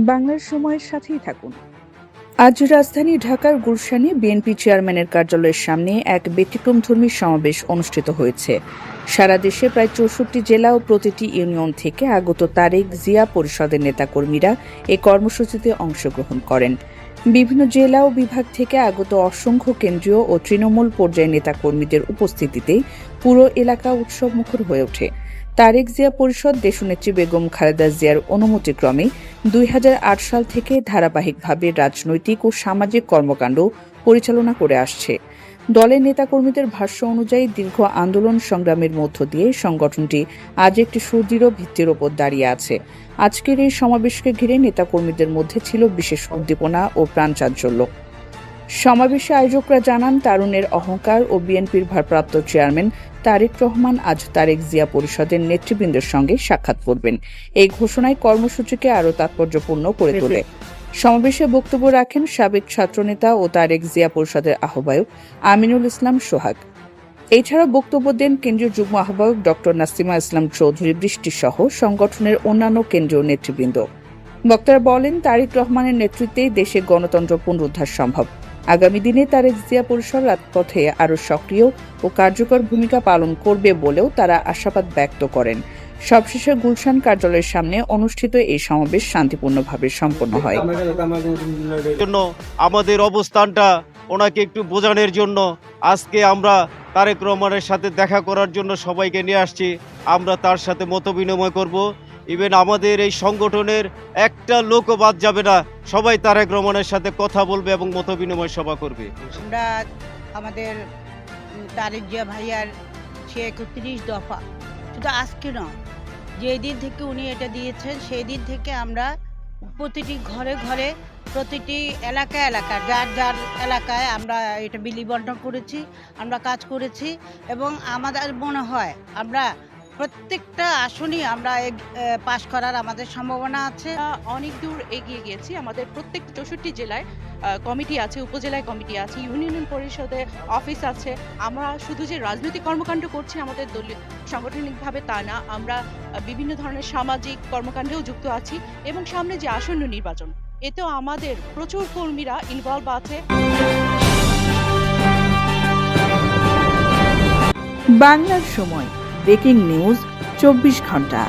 বাংলার সময়ের সাথেই থাকুন। আজ রাজধানী ঢাকার গুলশানে বিএনপি চেয়ারম্যানের কার্যালয়ের সামনে এক ব্যতিক্রমধর্মী সমাবেশ অনুষ্ঠিত হয়েছে। সারা দেশে প্রায় ৬৪ জেলা ও প্রতিটি ইউনিয়ন থেকে আগত তারেক জিয়া পরিষদের নেতাকর্মীরা এই কর্মসূচিতে অংশগ্রহণ করেন। বিভিন্ন জেলা ও বিভাগ থেকে আগত অসংখ্য কেন্দ্রীয় ও তৃণমূল পর্যায়ের নেতাকর্মীদের উপস্থিতিতে পুরো এলাকা উৎসবমুখর হয়ে ওঠে। তারেক জিয়া পরিষদ দেশনেত্রী বেগম খালেদা জিয়ার অনুমতিক্রমে ২০০৮ সাল থেকে ধারাবাহিকভাবে রাজনৈতিক ও সামাজিক কর্মকাণ্ড পরিচালনা করে আসছে। দলের নেতাকর্মীদের ভাষ্য অনুযায়ী দীর্ঘ আন্দোলন সংগ্রামের মধ্য দিয়ে সংগঠনটি আজ একটি সুদৃঢ় ভিত্তির ওপর দাঁড়িয়ে আছে। আজকের এই সমাবেশকে ঘিরে নেতাকর্মীদের মধ্যে ছিল বিশেষ উদ্দীপনা ও প্রাণচাঞ্চল্য। সমাবেশে আয়োজকরা জানান, তারুণের অহংকার ও বিএনপির ভারপ্রাপ্ত চেয়ারম্যান তারেক রহমান আজ তারেক জিয়া পরিষদের নেতৃবৃন্দের সঙ্গে সাক্ষাৎ করবেন। এই ঘোষণায় কর্মসূচিকে আরও তাৎপর্যপূর্ণ করে তোলে। সমাবেশে বক্তব্য রাখেন সাবেক ছাত্রনেতা ও তারেক জিয়া পরিষদের আহ্বায়ক আমিনুল ইসলাম সোহাগ। এছাড়াও বক্তব্য দেন কেন্দ্রীয় যুগ্ম আহ্বায়ক ডক্টর নাসিমা ইসলাম চৌধুরী বৃষ্টি সহ সংগঠনের অন্যান্য কেন্দ্রীয় নেতৃবৃন্দ। বক্তারা বলেন, তারেক রহমানের নেতৃত্বেই দেশে গণতন্ত্র পুনরুদ্ধার সম্ভব। আগামী দিনে তারেক জিয়া পরিষদ রাজপথে আরও সক্রিয় ও কার্যকর ভূমিকা পালন করবে বলেও তারা আশাবাদ ব্যক্ত করেন। সবশেষে গুলশান কার্যালয়ের সামনে অনুষ্ঠিত এই সমাবেশ শান্তিপূর্ণভাবে সম্পন্ন হয়। আমাদের অবস্থানটা ওনাকে একটু বোঝানোর জন্য আজকে আমরা তারেক রহমানের সাথে দেখা করার জন্য সবাইকে নিয়ে আসছি। আমরা তার সাথে মত বিনিময় করব। ইভেন আমাদের এই সংগঠনের একটা লোকও বাদ যাবে না, সবাই তারেক রহমানের সাথে কথা বলবে এবং মত বিনিময় সভা করবে। আমরা আমাদের তারেক জিয়া ভাইয়ার ৩১ দফা শুধু আজকে নয়, যেই দিন থেকে উনি এটা দিয়েছেন সেই দিন থেকে আমরা প্রতিটি ঘরে ঘরে প্রতিটি এলাকায় যার যার এলাকায় আমরা এটা বিলি বন্টন করেছি, আমরা কাজ করেছি এবং আমাদের মনে হয় আমরা প্রত্যেকটা আসনই আমরা পাশ করার আমাদের সম্ভাবনা আছে। অনেক দূর এগিয়ে গিয়েছি। আমাদের প্রত্যেক ৬৪ জেলায় কমিটি আছে, উপজেলায় কমিটি আছে, ইউনিয়ন পরিষদে অফিস আছে। আমরা শুধু যে রাজনৈতিক কর্মকাণ্ড করছি আমাদের দলীয় সাংগঠনিকভাবে তা না, আমরা বিভিন্ন ধরনের সামাজিক কর্মকাণ্ডেও যুক্ত আছি এবং সামনে যে আসন্ন নির্বাচন, এতেও আমাদের প্রচুর কর্মীরা ইনভলভ আছে। বাংলার সময় ব্রেকিং নিউজ ২৪ ঘন্টা।